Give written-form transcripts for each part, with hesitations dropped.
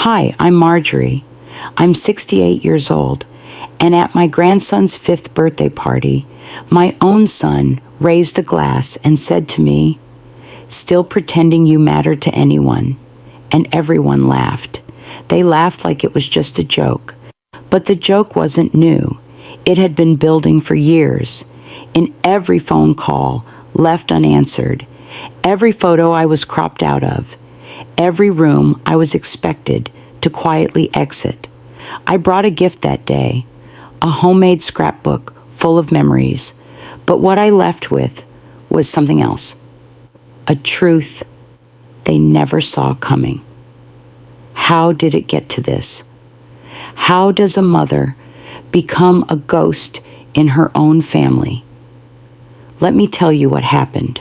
Hi, I'm Marjorie. I'm 68 years old, and at my grandson's 5th birthday party, my own son raised a glass and said to me, "Still pretending you matter to anyone." And everyone laughed. They laughed like it was just a joke. But the joke wasn't new. It had been building for years. In every phone call left unanswered, every photo I was cropped out of, every room I was expected to quietly exit. I brought a gift that day, a homemade scrapbook full of memories, but what I left with was something else, a truth they never saw coming. How did it get to this? How does a mother become a ghost in her own family? Let me tell you what happened.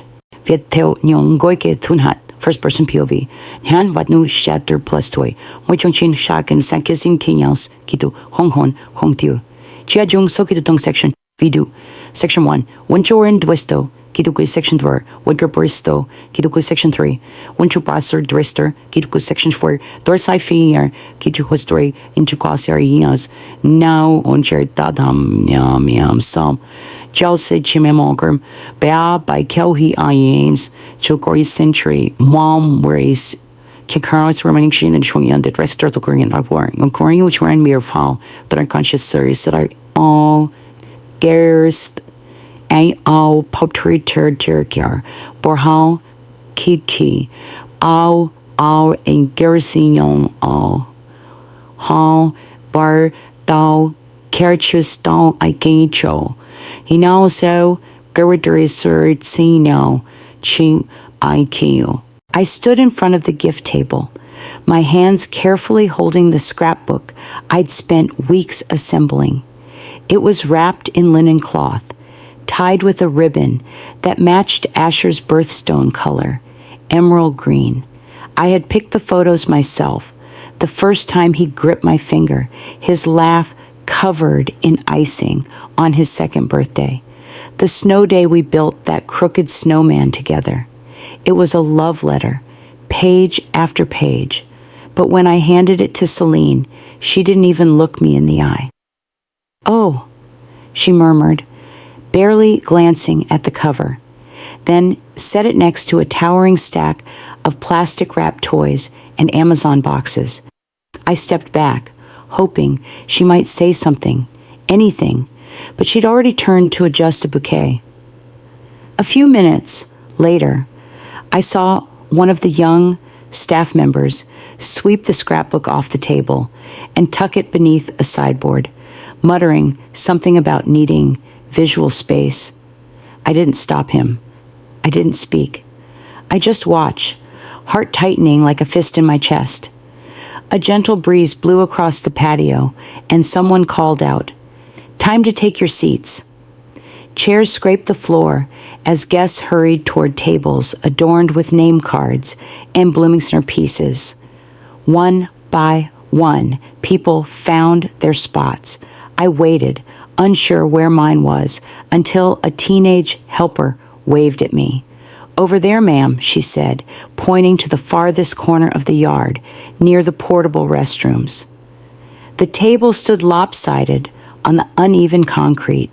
First person POV. Han wat nu shatter plus toy. Moi chung chin shaken san kissing tinyals kitu hong hon hong tiu. Chia jung so kitu tong section vidu. Section 1. Wincho in dwisto. Kitu kui section 4. Winker bristo. Kitu kui section 3. Wincho passer drister. Kitu kui section 4. Dorsai finger. Kitu kui story into quasarias. Now on chair dadam yam some. Jelse chimemogrum, bea by kelhi ayens, chokori century, mom race, kikaros remaining shin and showing on the dress turtle Korean war, on Korean which ran mere fall, that unconscious series that are all gerst, a all pottery turkar, borhal, kitty, all in garrison all, hall, bar, dal, carchus dal, I gain cho. He now so Gerderisur Sino Ching IQ. I stood in front of the gift table, my hands carefully holding the scrapbook I'd spent weeks assembling. It was wrapped in linen cloth, tied with a ribbon that matched Asher's birthstone color, emerald green. I had picked the photos myself, the first time he gripped my finger, his laugh covered in icing on his 2nd birthday. The snow day we built that crooked snowman together. It was a love letter, page after page. But when I handed it to Celine, she didn't even look me in the eye. "Oh," she murmured, barely glancing at the cover, then set it next to a towering stack of plastic-wrapped toys and Amazon boxes. I stepped back, hoping she might say something, anything, but she'd already turned to adjust a bouquet. A few minutes later, I saw one of the young staff members sweep the scrapbook off the table and tuck it beneath a sideboard, muttering something about needing visual space. I didn't stop him. I didn't speak. I just watched, heart tightening like a fist in my chest. A gentle breeze blew across the patio, and someone called out, "Time to take your seats." Chairs scraped the floor as guests hurried toward tables adorned with name cards and Bloomington pieces. One by one, people found their spots. I waited, unsure where mine was, until a teenage helper waved at me. "Over there, ma'am," she said, pointing to the farthest corner of the yard, near the portable restrooms. The table stood lopsided on the uneven concrete.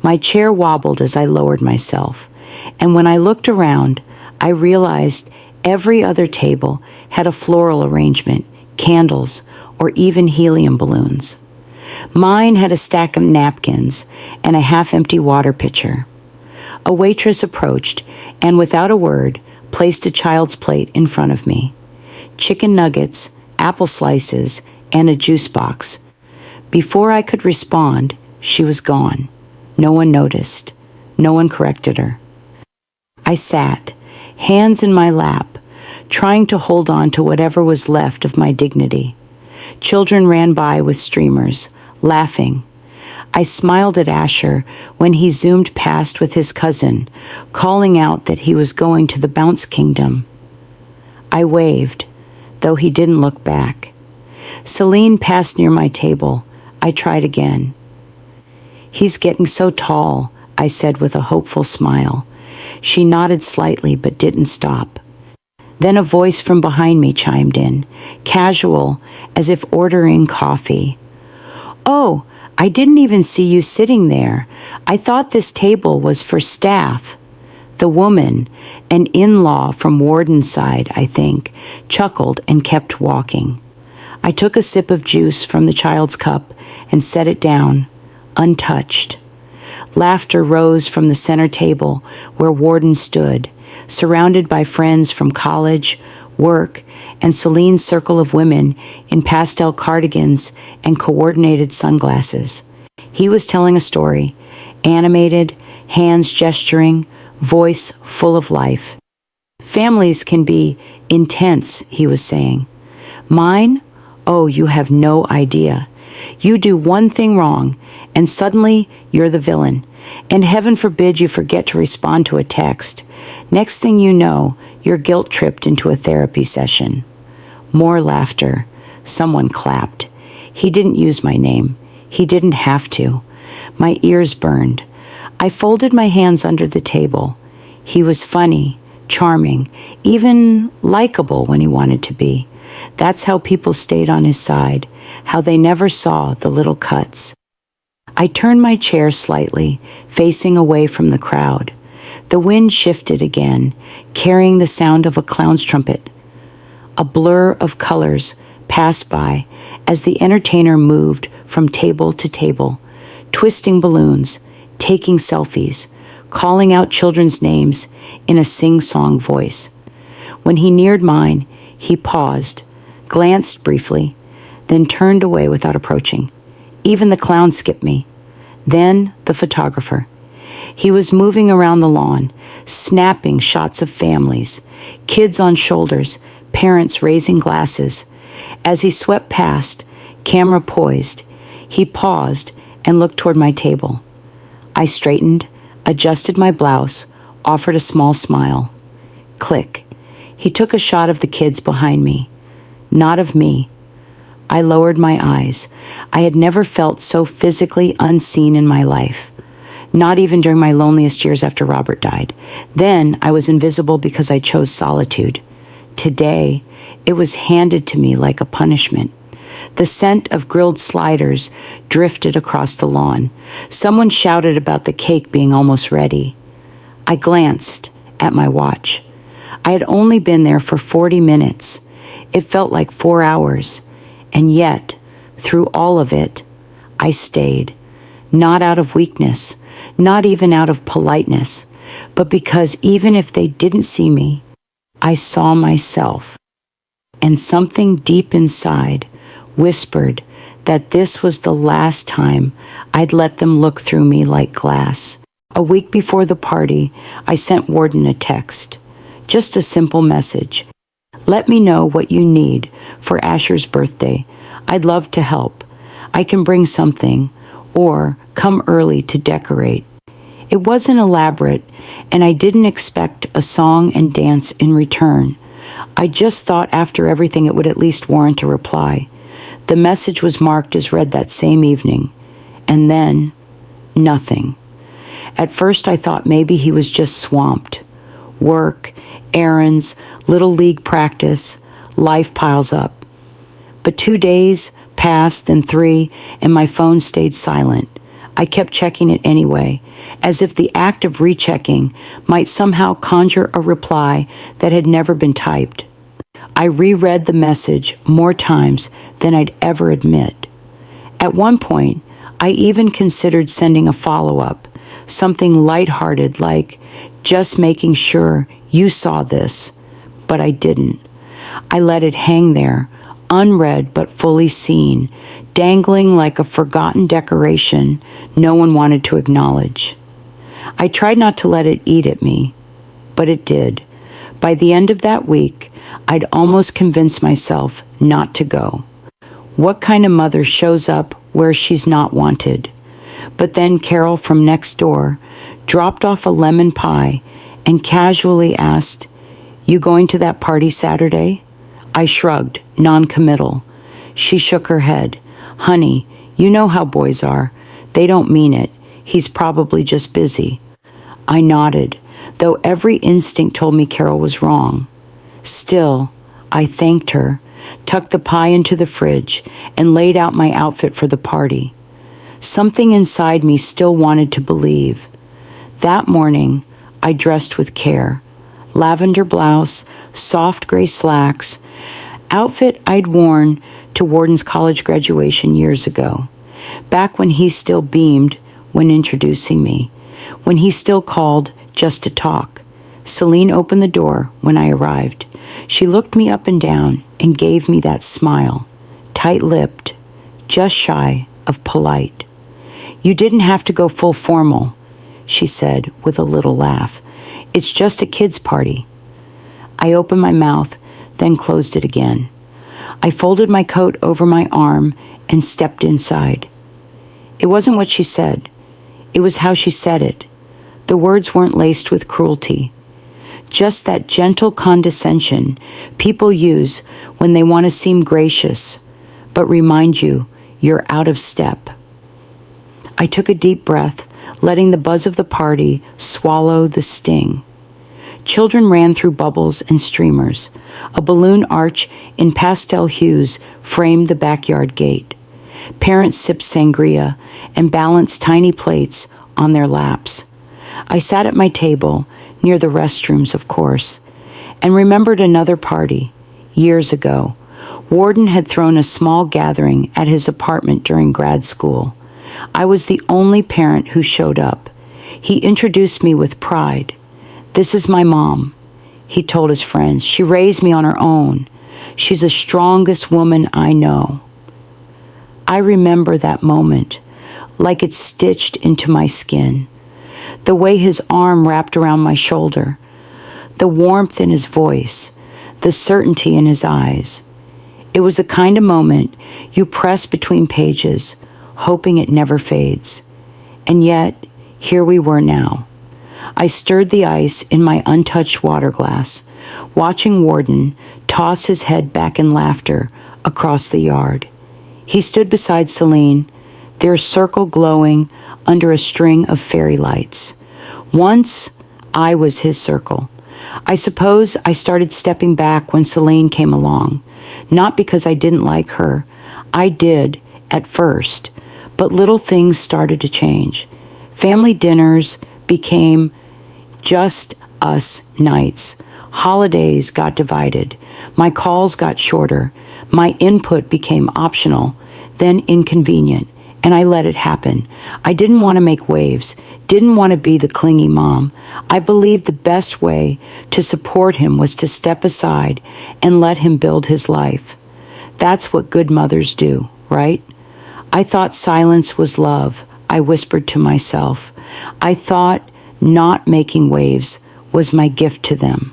My chair wobbled as I lowered myself, and when I looked around, I realized every other table had a floral arrangement, candles, or even helium balloons. Mine had a stack of napkins and a half-empty water pitcher. A waitress approached and, without a word, placed a child's plate in front of me. Chicken nuggets, apple slices, and a juice box. Before I could respond, she was gone. No one noticed. No one corrected her. I sat, hands in my lap, trying to hold on to whatever was left of my dignity. Children ran by with streamers, laughing. I smiled at Asher when he zoomed past with his cousin, calling out that he was going to the Bounce Kingdom. I waved, though he didn't look back. Celine passed near my table. I tried again. "He's getting so tall," I said with a hopeful smile. She nodded slightly but didn't stop. Then a voice from behind me chimed in, casual, as if ordering coffee. "Oh, I didn't even see you sitting there. I thought this table was for staff." The woman, an in-law from Warden's side, I think, chuckled and kept walking. I took a sip of juice from the child's cup and set it down, untouched. Laughter rose from the center table where Warden stood, surrounded by friends from college, work, and Celine's circle of women in pastel cardigans and coordinated sunglasses. He was telling a story, animated, hands gesturing, voice full of life. "Families can be intense," he was saying. "Mine? Oh, you have no idea. You do one thing wrong, and suddenly you're the villain. And heaven forbid you forget to respond to a text. Next thing you know, you're guilt-tripped into a therapy session." More laughter. Someone clapped. He didn't use my name. He didn't have to. My ears burned. I folded my hands under the table. He was funny, charming, even likable when he wanted to be. That's how people stayed on his side, how they never saw the little cuts. I turned my chair slightly, facing away from the crowd. The wind shifted again, carrying the sound of a clown's trumpet. A blur of colors passed by as the entertainer moved from table to table, twisting balloons, taking selfies, calling out children's names in a sing-song voice. When he neared mine, he paused, glanced briefly, then turned away without approaching. Even the clown skipped me. Then the photographer. He was moving around the lawn, snapping shots of families, kids on shoulders, parents raising glasses. As he swept past, camera poised, he paused and looked toward my table. I straightened, adjusted my blouse, offered a small smile. Click. He took a shot of the kids behind me, not of me. I lowered my eyes. I had never felt so physically unseen in my life, not even during my loneliest years after Robert died. Then I was invisible because I chose solitude. Today, it was handed to me like a punishment. The scent of grilled sliders drifted across the lawn. Someone shouted about the cake being almost ready. I glanced at my watch. I had only been there for 40 minutes. It felt like 4 hours. And yet, through all of it, I stayed. Not out of weakness, not even out of politeness, but because even if they didn't see me, I saw myself. And something deep inside whispered that this was the last time I'd let them look through me like glass. A week before the party, I sent Warden a text. Just a simple message. "Let me know what you need for Asher's birthday. I'd love to help. I can bring something, or come early to decorate." It wasn't elaborate, and I didn't expect a song and dance in return. I just thought after everything it would at least warrant a reply. The message was marked as read that same evening. And then, nothing. At first I thought maybe he was just swamped. Work, errands, little league practice, life piles up. But 2 days passed, then 3, and my phone stayed silent. I kept checking it anyway, as if the act of rechecking might somehow conjure a reply that had never been typed. I reread the message more times than I'd ever admit. At one point, I even considered sending a follow-up, something lighthearted like, "Just making sure you saw this," but I didn't. I let it hang there, unread but fully seen, dangling like a forgotten decoration no one wanted to acknowledge. I tried not to let it eat at me, but it did. By the end of that week, I'd almost convinced myself not to go. What kind of mother shows up where she's not wanted? But then Carol from next door dropped off a lemon pie and casually asked, "You going to that party Saturday?" I shrugged, non-committal. She shook her head. "Honey, you know how boys are. They don't mean it. He's probably just busy." I nodded, though every instinct told me Carol was wrong. Still, I thanked her, tucked the pie into the fridge, and laid out my outfit for the party. Something inside me still wanted to believe. That morning, I dressed with care. Lavender blouse, soft gray slacks, outfit I'd worn to Warden's college graduation years ago, back when he still beamed when introducing me, when he still called just to talk. Celine opened the door when I arrived. She looked me up and down and gave me that smile, tight-lipped, just shy of polite. "You didn't have to go full formal," she said with a little laugh. "It's just a kid's party." I opened my mouth, then closed it again. I folded my coat over my arm and stepped inside. It wasn't what she said. It was how she said it. The words weren't laced with cruelty. Just that gentle condescension people use when they want to seem gracious, but remind you you're out of step. I took a deep breath, letting the buzz of the party swallow the sting. Children ran through bubbles and streamers. A balloon arch in pastel hues framed the backyard gate. Parents sipped sangria and balanced tiny plates on their laps. I sat at my table, near the restrooms, of course, and remembered another party, years ago. Warden had thrown a small gathering at his apartment during grad school. I was the only parent who showed up. He introduced me with pride. "This is my mom," he told his friends. "She raised me on her own. She's the strongest woman I know." I remember that moment, like it's stitched into my skin. The way his arm wrapped around my shoulder, the warmth in his voice, the certainty in his eyes. It was the kind of moment you press between pages, hoping it never fades. And yet, here we were now. I stirred the ice in my untouched water glass, watching Warden toss his head back in laughter across the yard. He stood beside Celine, their circle glowing under a string of fairy lights. Once, I was his circle. I suppose I started stepping back when Celine came along, not because I didn't like her. I did, at first, but little things started to change. Family dinners became just us nights. Holidays got divided. My calls got shorter. My input became optional, then inconvenient, and I let it happen. I didn't want to make waves, didn't want to be the clingy mom. I believed the best way to support him was to step aside and let him build his life. That's what good mothers do, right? I thought silence was love, I whispered to myself. I thought not making waves was my gift to them.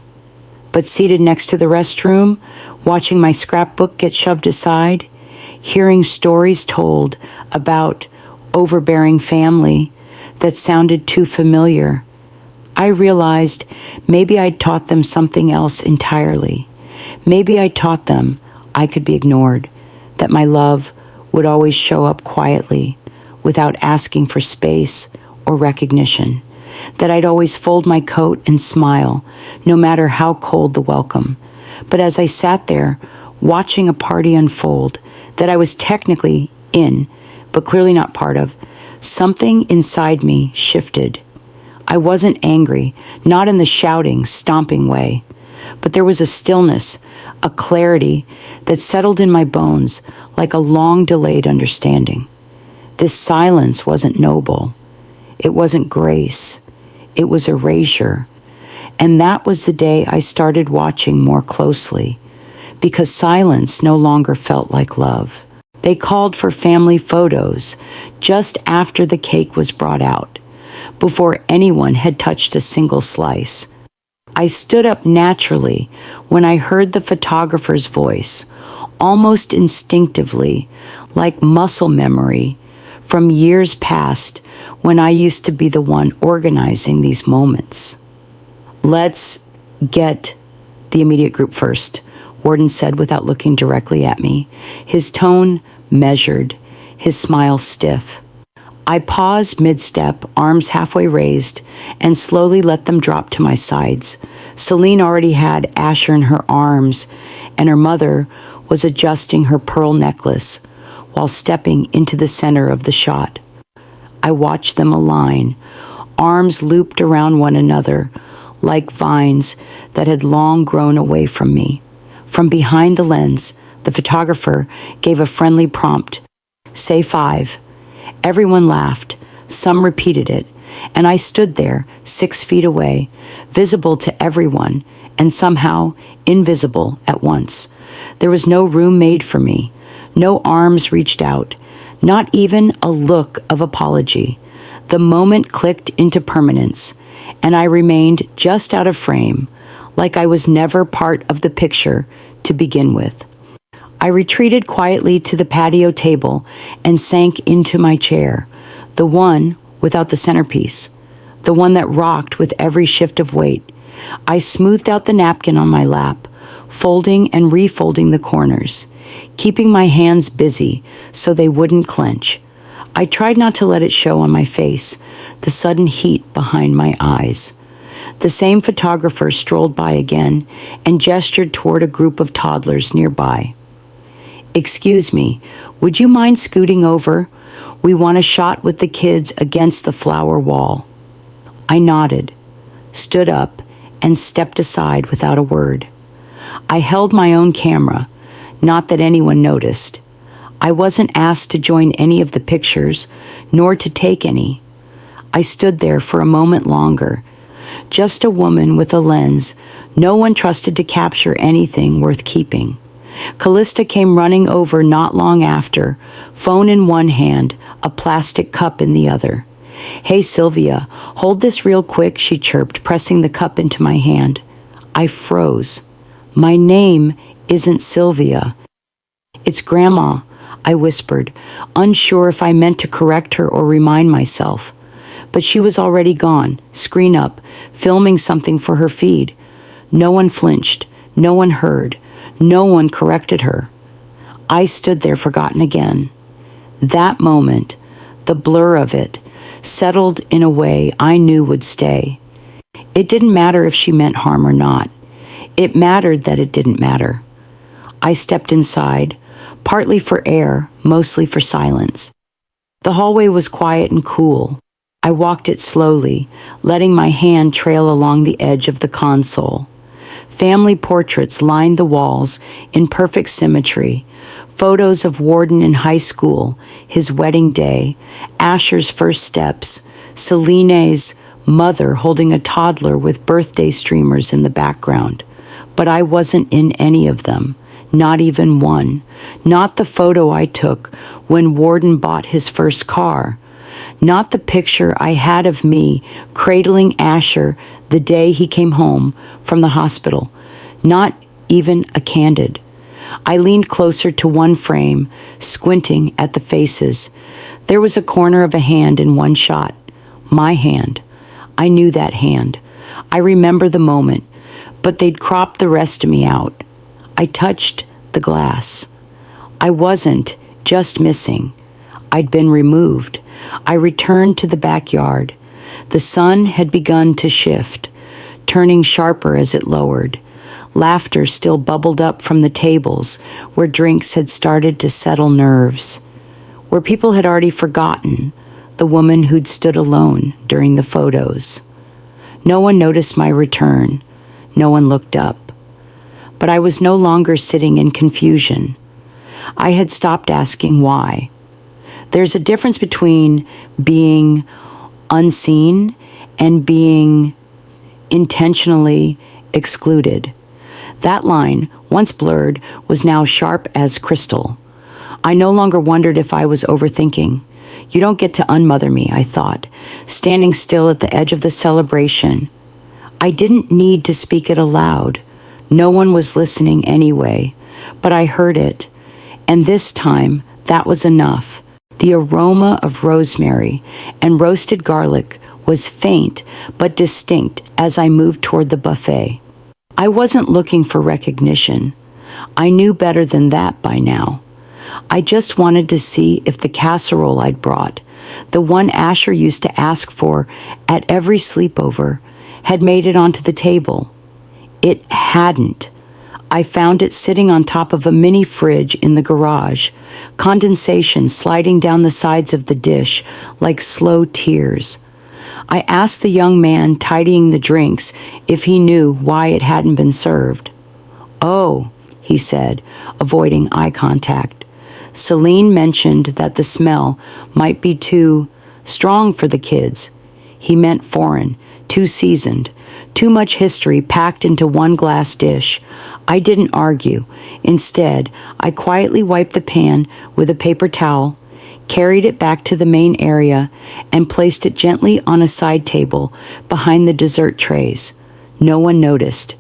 But seated next to the restroom, watching my scrapbook get shoved aside, hearing stories told about overbearing family that sounded too familiar, I realized maybe I'd taught them something else entirely. Maybe I taught them I could be ignored, that my love would always show up quietly, without asking for space or recognition, that I'd always fold my coat and smile, no matter how cold the welcome. But as I sat there, watching a party unfold that I was technically in, but clearly not part of, something inside me shifted. I wasn't angry, not in the shouting, stomping way, but there was a stillness, a clarity that settled in my bones like a long-delayed understanding. This silence wasn't noble. It wasn't grace. It was erasure. And that was the day I started watching more closely, because silence no longer felt like love. They called for family photos just after the cake was brought out, before anyone had touched a single slice. I stood up naturally when I heard the photographer's voice, almost instinctively, like muscle memory from years past when I used to be the one organizing these moments. "Let's get the immediate group first," Warden said without looking directly at me, his tone measured, his smile stiff. I paused mid-step, arms halfway raised, and slowly let them drop to my sides, Celine already had Asher in her arms, and her mother was adjusting her pearl necklace while stepping into the center of the shot. I watched them align, arms looped around one another like vines that had long grown away from me. From behind the lens, the photographer gave a friendly prompt, "Say 5." Everyone laughed. Some repeated it, and I stood there 6 feet away, visible to everyone and somehow invisible at once. There was no room made for me. No arms reached out, not even a look of apology. The moment clicked into permanence, and I remained just out of frame, like I was never part of the picture to begin with. I retreated quietly to the patio table and sank into my chair, the one without the centerpiece, the one that rocked with every shift of weight. I smoothed out the napkin on my lap, folding and refolding the corners, keeping my hands busy so they wouldn't clench. I tried not to let it show on my face, the sudden heat behind my eyes. The same photographer strolled by again and gestured toward a group of toddlers nearby. "Excuse me, would you mind scooting over? We want a shot with the kids against the flower wall." I nodded, stood up, and stepped aside without a word. I held my own camera, not that anyone noticed. I wasn't asked to join any of the pictures, nor to take any. I stood there for a moment longer, just a woman with a lens no one trusted to capture anything worth keeping. Callista came running over not long after, phone in one hand, a plastic cup in the other. "Hey, Sylvia, hold this real quick," she chirped, pressing the cup into my hand. I froze. "My name isn't Sylvia. It's Grandma," I whispered, unsure if I meant to correct her or remind myself. But she was already gone, screen up, filming something for her feed. No one flinched, no one heard, no one corrected her. I stood there forgotten again. That moment, the blur of it, settled in a way I knew would stay. It didn't matter if she meant harm or not. It mattered that it didn't matter. I stepped inside, partly for air, mostly for silence. The hallway was quiet and cool. I walked it slowly, letting my hand trail along the edge of the console. Family portraits lined the walls in perfect symmetry. Photos of Warden in high school, his wedding day, Asher's first steps, Celine's mother holding a toddler with birthday streamers in the background. But I wasn't in any of them. Not even one. Not the photo I took when Warden bought his first car. Not the picture I had of me cradling Asher the day he came home from the hospital. Not even a candid. I leaned closer to one frame, squinting at the faces. There was a corner of a hand in one shot. My hand. I knew that hand. I remember the moment, but they'd cropped the rest of me out. I touched the glass. I wasn't just missing. I'd been removed. I returned to the backyard. The sun had begun to shift, turning sharper as it lowered. Laughter still bubbled up from the tables where drinks had started to settle nerves, where people had already forgotten the woman who'd stood alone during the photos. No one noticed my return. No one looked up. But I was no longer sitting in confusion. I had stopped asking why. There's a difference between being unseen and being intentionally excluded. That line, once blurred, was now sharp as crystal. I no longer wondered if I was overthinking. You don't get to unmother me, I thought, standing still at the edge of the celebration. I didn't need to speak it aloud. No one was listening anyway, but I heard it. And this time, that was enough. The aroma of rosemary and roasted garlic was faint but distinct as I moved toward the buffet. I wasn't looking for recognition. I knew better than that by now. I just wanted to see if the casserole I'd brought, the one Asher used to ask for at every sleepover, had made it onto the table. It hadn't. I found it sitting on top of a mini fridge in the garage, condensation sliding down the sides of the dish like slow tears. I asked the young man tidying the drinks if he knew why it hadn't been served. "Oh," he said, avoiding eye contact. "Celine mentioned that the smell might be too strong for the kids." He meant foreign, too seasoned, too much history packed into one glass dish. I didn't argue. Instead, I quietly wiped the pan with a paper towel, carried it back to the main area, and placed it gently on a side table behind the dessert trays. No one noticed.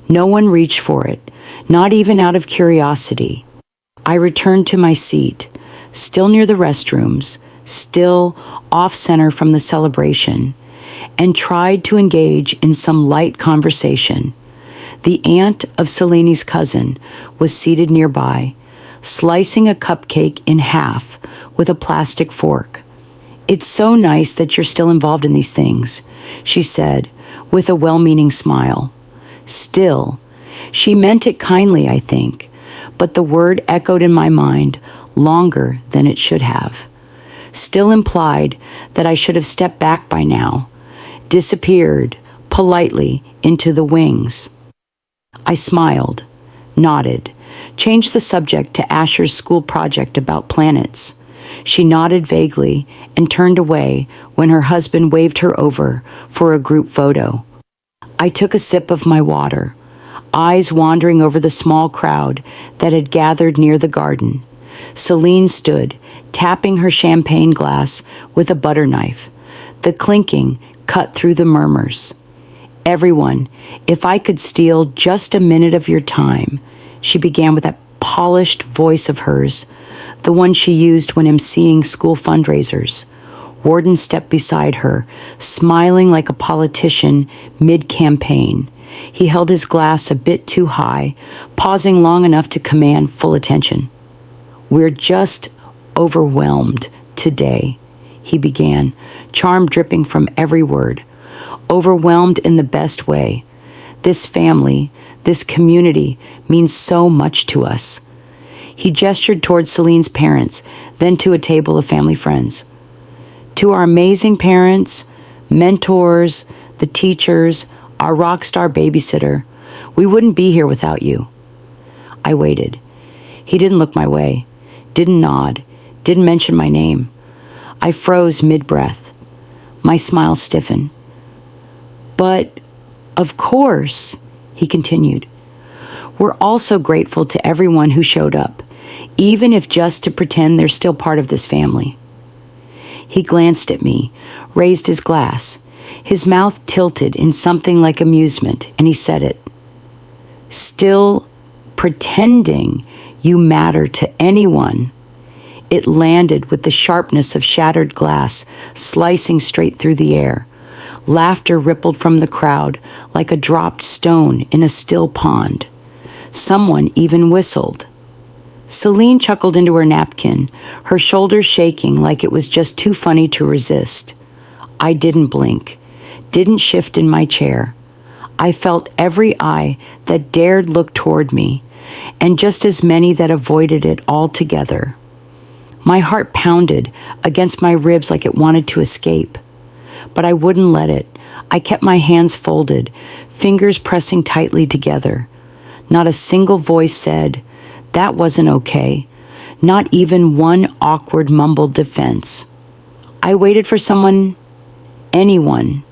No one reached for it, not even out of curiosity. I returned to my seat, still near the restrooms, still off-center from the celebration, and tried to engage in some light conversation. The aunt of Celine's cousin was seated nearby, slicing a cupcake in half with a plastic fork. "It's so nice that you're still involved in these things," she said, with a well-meaning smile. Still, she meant it kindly, I think, but the word echoed in my mind longer than it should have. Still implied that I should have stepped back by now, disappeared politely into the wings. I smiled, nodded, changed the subject to Asher's school project about planets. She nodded vaguely and turned away when her husband waved her over for a group photo. I took a sip of my water, eyes wandering over the small crowd that had gathered near the garden. Celine stood, tapping her champagne glass with a butter knife. The clinking cut through the murmurs. "Everyone, if I could steal just a minute of your time," she began with that polished voice of hers, the one she used when emceeing school fundraisers. Warden stepped beside her, smiling like a politician mid-campaign. He held his glass a bit too high, pausing long enough to command full attention. "We're just overwhelmed today," he began, charm dripping from every word. "Overwhelmed in the best way. This family, this community means so much to us." He gestured toward Celine's parents, then to a table of family friends. "To our amazing parents, mentors, the teachers, our rock star babysitter, we wouldn't be here without you." I waited. He didn't look my way, didn't nod, didn't mention my name. I froze mid-breath. My smile stiffened. "But, of course," he continued, "we're also grateful to everyone who showed up, even if just to pretend they're still part of this family." He glanced at me, raised his glass. His mouth tilted in something like amusement, and he said it. "Still pretending you matter to anyone." It landed with the sharpness of shattered glass, slicing straight through the air. Laughter rippled from the crowd like a dropped stone in a still pond. Someone even whistled. Celine chuckled into her napkin, her shoulders shaking like it was just too funny to resist. I didn't blink, didn't shift in my chair. I felt every eye that dared look toward me, and just as many that avoided it altogether. My heart pounded against my ribs like it wanted to escape. But I wouldn't let it. I kept my hands folded, fingers pressing tightly together. Not a single voice said, "That wasn't okay." Not even one awkward mumbled defense. I waited for anyone,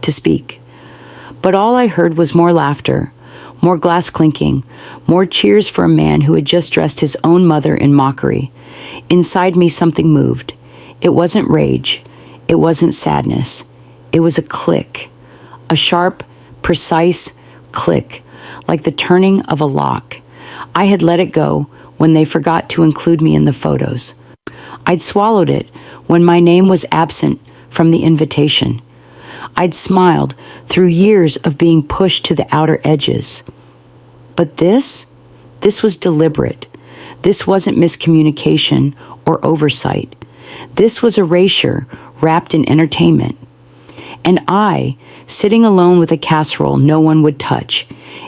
to speak. But all I heard was more laughter, more glass clinking, more cheers for a man who had just dressed his own mother in mockery. Inside me something moved. It wasn't rage. It wasn't sadness. It was a click. A sharp, precise click, like the turning of a lock. I had let it go when they forgot to include me in the photos. I'd swallowed it when my name was absent from the invitation. I'd smiled through years of being pushed to the outer edges. But this was deliberate. This wasn't miscommunication or oversight. This was erasure wrapped in entertainment. And I, sitting alone with a casserole no one would touch,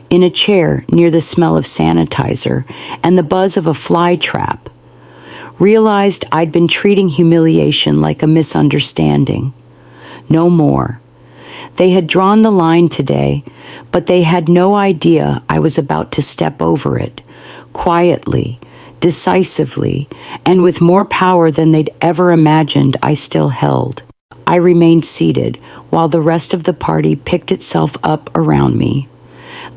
in a chair near the smell of sanitizer and the buzz of a fly trap, realized I'd been treating humiliation like a misunderstanding. No more. They had drawn the line today, but they had no idea I was about to step over it, quietly, decisively, and with more power than they'd ever imagined I still held. I remained seated while the rest of the party picked itself up around me.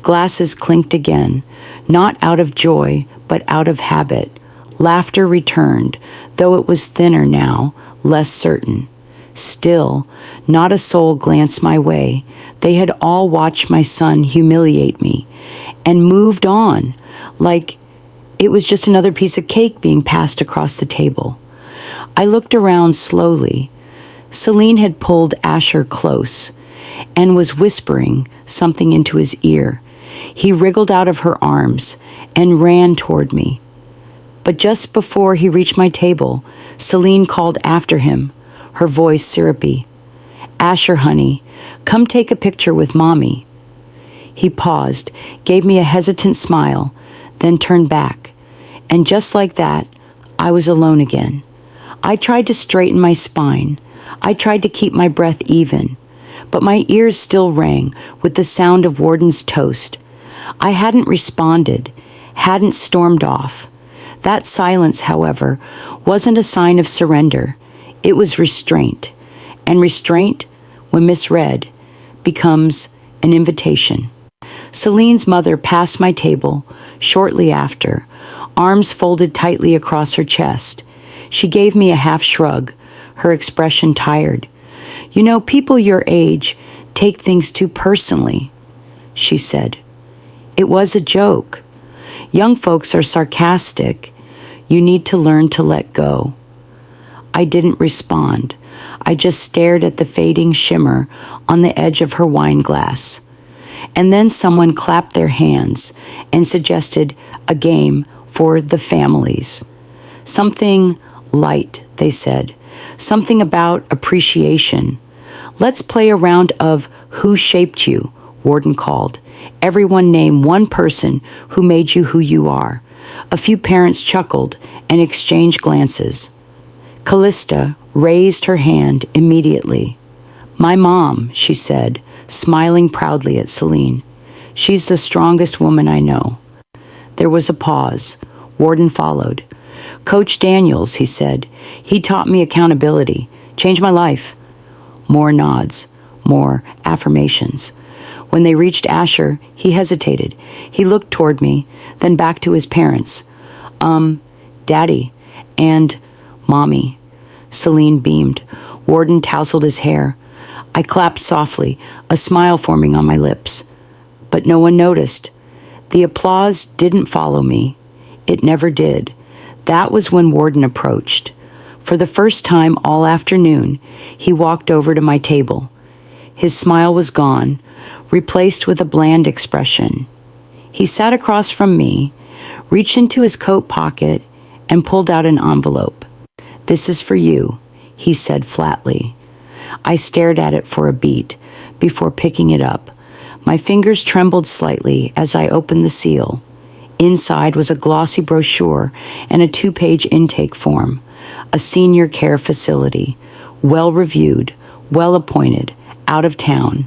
Glasses clinked again, not out of joy, but out of habit. Laughter returned, though it was thinner now, less certain. Still, not a soul glanced my way. They had all watched my son humiliate me and moved on, like it was just another piece of cake being passed across the table. I looked around slowly. Celine had pulled Asher close and was whispering something into his ear. He wriggled out of her arms and ran toward me. But just before he reached my table, Celine called after him, her voice syrupy. "Asher, honey, come take a picture with Mommy." He paused, gave me a hesitant smile, then turned back. And just like that, I was alone again. I tried to straighten my spine. I tried to keep my breath even, but my ears still rang with the sound of Warden's toast. I hadn't responded, hadn't stormed off. That silence, however, wasn't a sign of surrender. It was restraint. And restraint, when misread, becomes an invitation. Celine's mother passed my table shortly after, arms folded tightly across her chest. She gave me a half shrug, her expression tired. "You know, people your age take things too personally," she said. "It was a joke. Young folks are sarcastic. You need to learn to let go." I didn't respond. I just stared at the fading shimmer on the edge of her wine glass. And then someone clapped their hands and suggested a game for the families. Something light, they said. Something about appreciation. "Let's play a round of Who Shaped You," Warden called. "Everyone name one person who made you who you are." A few parents chuckled and exchanged glances. Callista raised her hand immediately. "My mom," she said, smiling proudly at Celine. "She's the strongest woman I know." There was a pause. Warden followed. "Coach Daniels," he said. "He taught me accountability. Changed my life." More nods. More affirmations. When they reached Asher, he hesitated. He looked toward me, then back to his parents. Daddy and Mommy." Celine beamed. Warden tousled his hair. I clapped softly, a smile forming on my lips. But no one noticed. The applause didn't follow me. It never did. That was when Warden approached. For the first time all afternoon, he walked over to my table. His smile was gone, replaced with a bland expression. He sat across from me, reached into his coat pocket, and pulled out an envelope. "This is for you," he said flatly. I stared at it for a beat before picking it up. My fingers trembled slightly as I opened the seal. Inside was a glossy brochure and a 2-page intake form. A senior care facility, well-reviewed, well-appointed, out of town.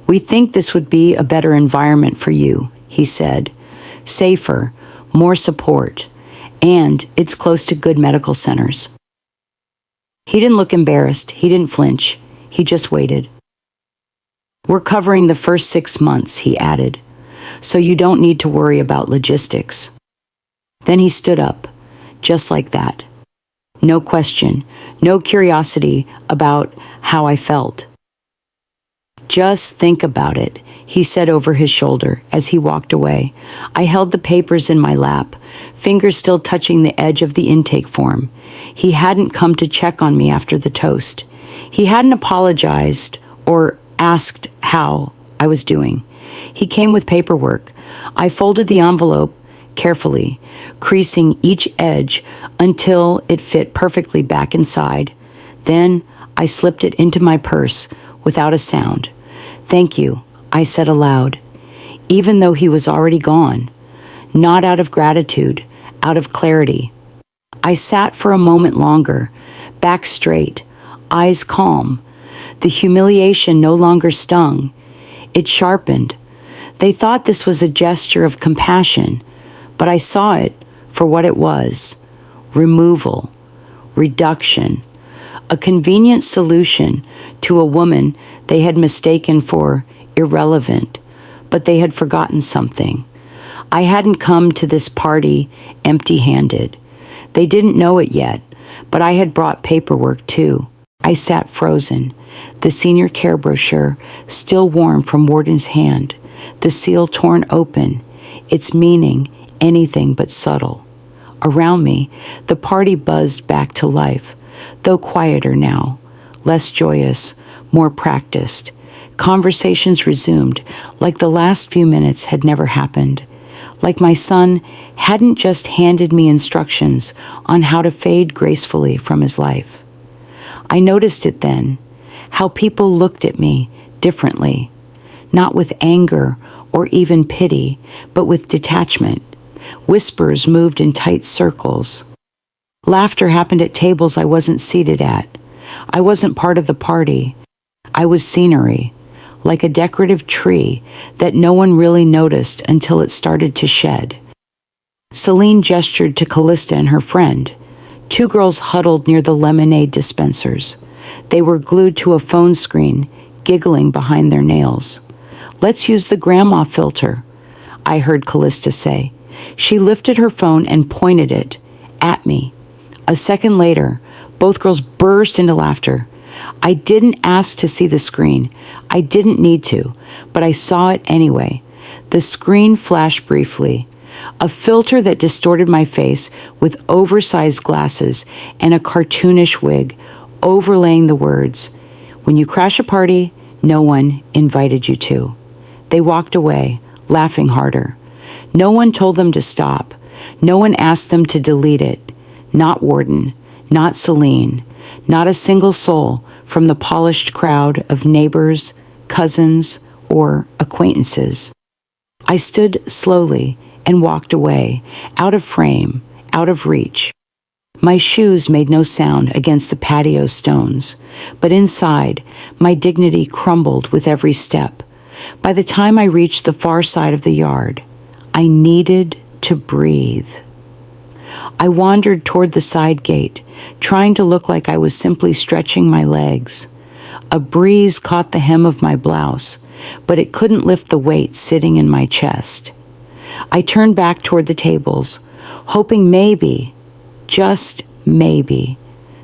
"We think this would be a better environment for you," he said. "Safer, more support, and it's close to good medical centers." He didn't look embarrassed. He didn't flinch. He just waited. "We're covering the first 6 months," he added, "so you don't need to worry about logistics." Then he stood up, just like that. No question, no curiosity about how I felt. "Just think about it," he said over his shoulder as he walked away. I held the papers in my lap, fingers still touching the edge of the intake form. He hadn't come to check on me after the toast. He hadn't apologized or asked how I was doing. He came with paperwork. I folded the envelope carefully, creasing each edge until it fit perfectly back inside. Then I slipped it into my purse without a sound. "Thank you," I said aloud, even though he was already gone. Not out of gratitude, out of clarity. I sat for a moment longer, back straight, eyes calm. The humiliation no longer stung. It sharpened. They thought this was a gesture of compassion, but I saw it for what it was: removal, reduction, a convenient solution to a woman they had mistaken for irrelevant, but they had forgotten something. I hadn't come to this party empty-handed. They didn't know it yet, but I had brought paperwork too. I sat frozen, the senior care brochure still warm from Warden's hand, the seal torn open, its meaning anything but subtle. Around me, the party buzzed back to life, though quieter now, less joyous, more practiced. Conversations resumed, like the last few minutes had never happened, like my son hadn't just handed me instructions on how to fade gracefully from his life. I noticed it then, how people looked at me differently, not with anger or even pity, but with detachment. Whispers moved in tight circles. Laughter happened at tables I wasn't seated at. I wasn't part of the party. I was scenery, like a decorative tree that no one really noticed until it started to shed. Celine gestured to Callista and her friend. Two girls huddled near the lemonade dispensers. They were glued to a phone screen, giggling behind their nails. "Let's use the grandma filter," I heard Callista say. She lifted her phone and pointed it at me. A second later, both girls burst into laughter. I didn't ask to see the screen. I didn't need to, but I saw it anyway. The screen flashed briefly. A filter that distorted my face with oversized glasses and a cartoonish wig, overlaying the words, "When you crash a party, no one invited you to." They walked away, laughing harder. No one told them to stop. No one asked them to delete it. Not Warden, not Celine, not a single soul from the polished crowd of neighbors, cousins, or acquaintances. I stood slowly and walked away, out of frame, out of reach. My shoes made no sound against the patio stones, but inside, my dignity crumbled with every step. By the time I reached the far side of the yard, I needed to breathe. I wandered toward the side gate, trying to look like I was simply stretching my legs. A breeze caught the hem of my blouse, but it couldn't lift the weight sitting in my chest. I turned back toward the tables, hoping maybe, just maybe,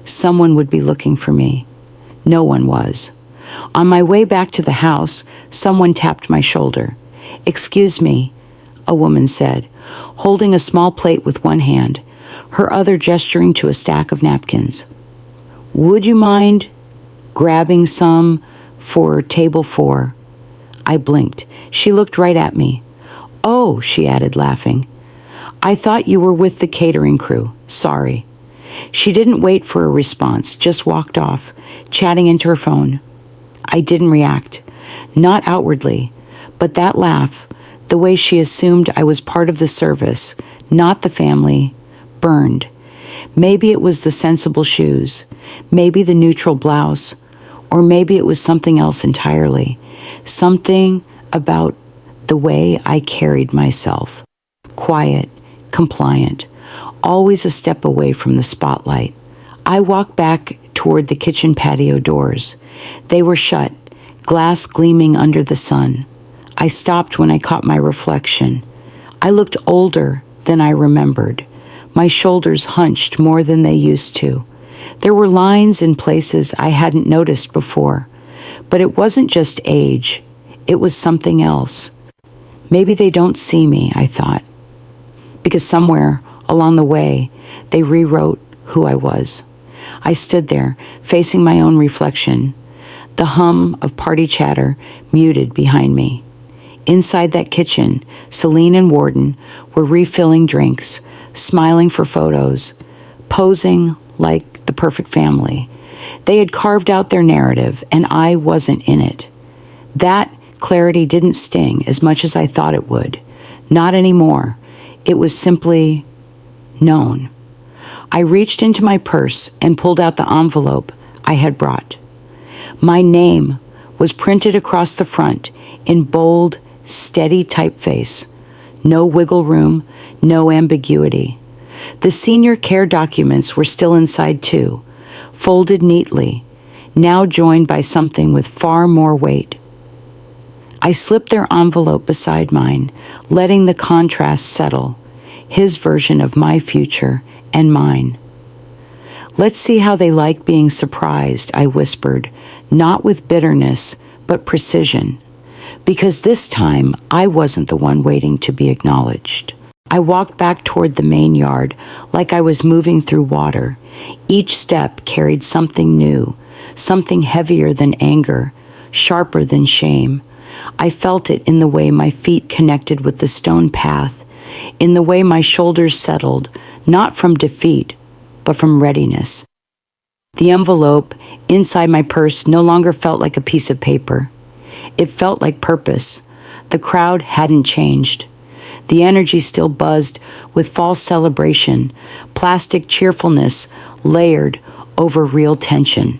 someone would be looking for me. No one was. On my way back to the house, someone tapped my shoulder. "Excuse me," a woman said, holding a small plate with one hand, her other gesturing to a stack of napkins. "Would you mind grabbing some for table 4? I blinked. She looked right at me. "Oh," she added, laughing. "I thought you were with the catering crew. Sorry." She didn't wait for a response, just walked off, chatting into her phone. I didn't react. Not outwardly, but that laugh, the way she assumed I was part of the service, not the family, burned. Maybe it was the sensible shoes, maybe the neutral blouse, or maybe it was something else entirely. Something about the way I carried myself. Quiet, compliant, always a step away from the spotlight. I walked back toward the kitchen patio doors. They were shut, glass gleaming under the sun. I stopped when I caught my reflection. I looked older than I remembered. My shoulders hunched more than they used to. There were lines in places I hadn't noticed before. But it wasn't just age. It was something else. Maybe they don't see me, I thought. Because somewhere along the way, they rewrote who I was. I stood there, facing my own reflection, the hum of party chatter muted behind me. Inside that kitchen, Celine and Warden were refilling drinks, smiling for photos, posing like the perfect family. They had carved out their narrative, and I wasn't in it. That clarity didn't sting as much as I thought it would. Not anymore. It was simply known. I reached into my purse and pulled out the envelope I had brought. My name was printed across the front in bold, steady typeface. No wiggle room, no ambiguity. The senior care documents were still inside too, folded neatly, now joined by something with far more weight. I slipped their envelope beside mine, letting the contrast settle, his version of my future and mine. Let's see how they like being surprised, I whispered, not with bitterness, but precision, because this time I wasn't the one waiting to be acknowledged. I walked back toward the main yard like I was moving through water. Each step carried something new, something heavier than anger, sharper than shame. I felt it in the way my feet connected with the stone path, in the way my shoulders settled, not from defeat, but from readiness. The envelope inside my purse no longer felt like a piece of paper. It felt like purpose. The crowd hadn't changed. The energy still buzzed with false celebration, plastic cheerfulness layered over real tension.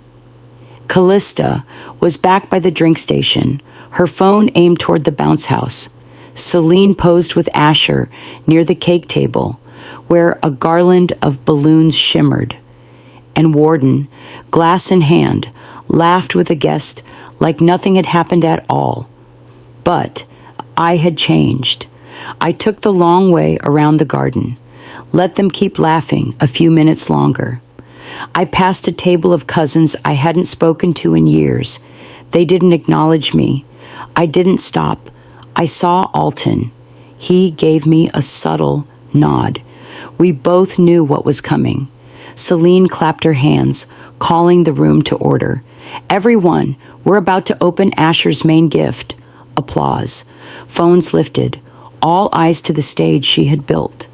Callista was back by the drink station, her phone aimed toward the bounce house. Celine posed with Asher near the cake table, where a garland of balloons shimmered. And Warden, glass in hand, laughed with a guest like nothing had happened at all. But I had changed. I took the long way around the garden. Let them keep laughing a few minutes longer. I passed a table of cousins I hadn't spoken to in years. They didn't acknowledge me. I didn't stop. I saw Alton. He gave me a subtle nod. We both knew what was coming. Celine clapped her hands, calling the room to order. Everyone, we're about to open Asher's main gift. Applause. Phones lifted. All eyes to the stage she had built.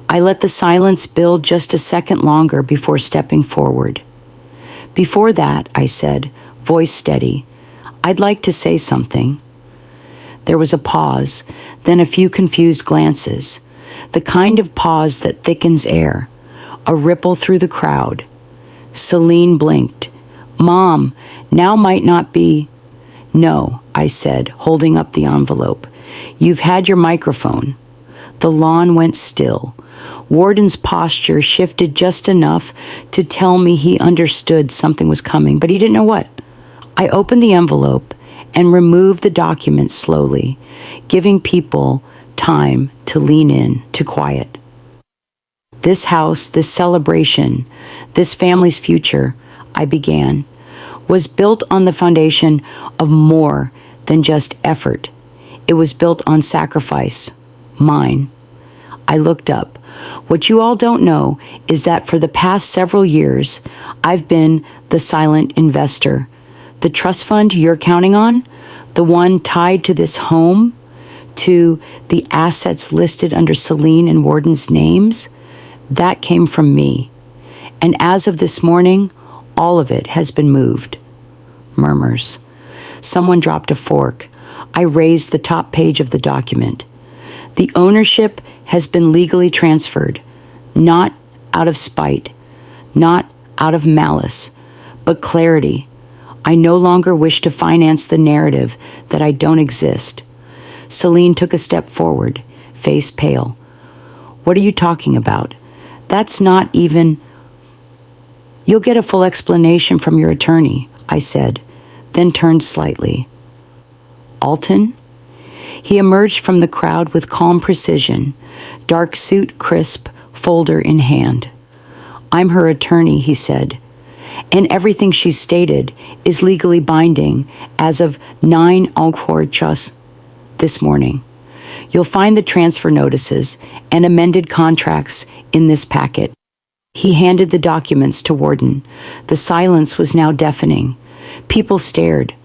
I let the silence build just a second longer before stepping forward. Before that, I said, voice steady, I'd like to say something. There was a pause, then a few confused glances, the kind of pause that thickens air, a ripple through the crowd. Celine blinked. Mom, now might not be. No, I said, holding up the envelope. You've had your microphone. The lawn went still. Warden's posture shifted just enough to tell me he understood something was coming, but he didn't know what. I opened the envelope and removed the document slowly, giving people time to lean in to quiet. This house, this celebration, this family's future, I began, was built on the foundation of more than just effort. It was built on sacrifice, mine. I looked up. What you all don't know is that for the past several years, I've been the silent investor. The trust fund you're counting on, the one tied to this home, to the assets listed under Celine and Warden's names, that came from me. And as of this morning, all of it has been moved. Murmurs. Someone dropped a fork. I raised the top page of the document. The ownership has been legally transferred, not out of spite, not out of malice, but clarity. I no longer wish to finance the narrative that I don't exist. Celine took a step forward, face pale. What are you talking about? That's not even... You'll get a full explanation from your attorney, I said, then turned slightly. Alton? He emerged from the crowd with calm precision, dark suit crisp, folder in hand. I'm her attorney, he said, and everything she's stated is legally binding as of 9 Unauthorized this morning. You'll find the transfer notices and amended contracts in this packet. He handed the documents to Warden. The silence was now deafening. People stared.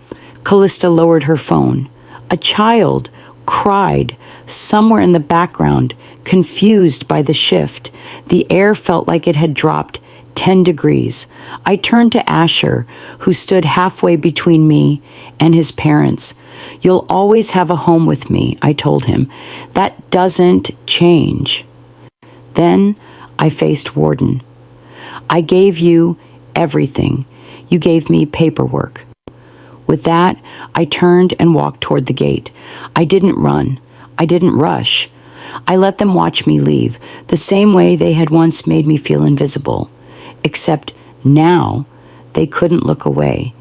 Callista lowered her phone. A child cried somewhere in the background, confused by the shift. The air felt like it had dropped 10 degrees. I turned to Asher, who stood halfway between me and his parents. "You'll always have a home with me," I told him. "That doesn't change." Then I faced Warden. "I gave you everything. You gave me paperwork." With that, I turned and walked toward the gate. I didn't run. I didn't rush. I let them watch me leave, the same way they had once made me feel invisible. Except now, they couldn't look away.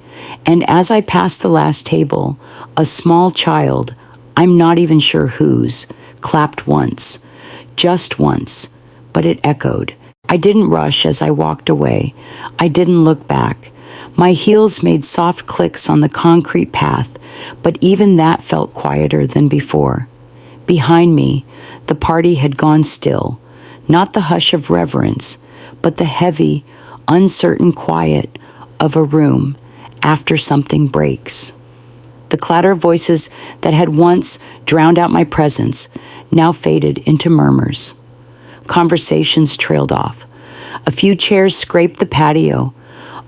And as I passed the last table, a small child, I'm not even sure whose, clapped once. Just once, but it echoed. I didn't rush as I walked away. I didn't look back. My heels made soft clicks on the concrete path, but even that felt quieter than before. Behind me, the party had gone still, not the hush of reverence, but the heavy, uncertain quiet of a room after something breaks. The clatter of voices that had once drowned out my presence now faded into murmurs. Conversations trailed off. A few chairs scraped the patio.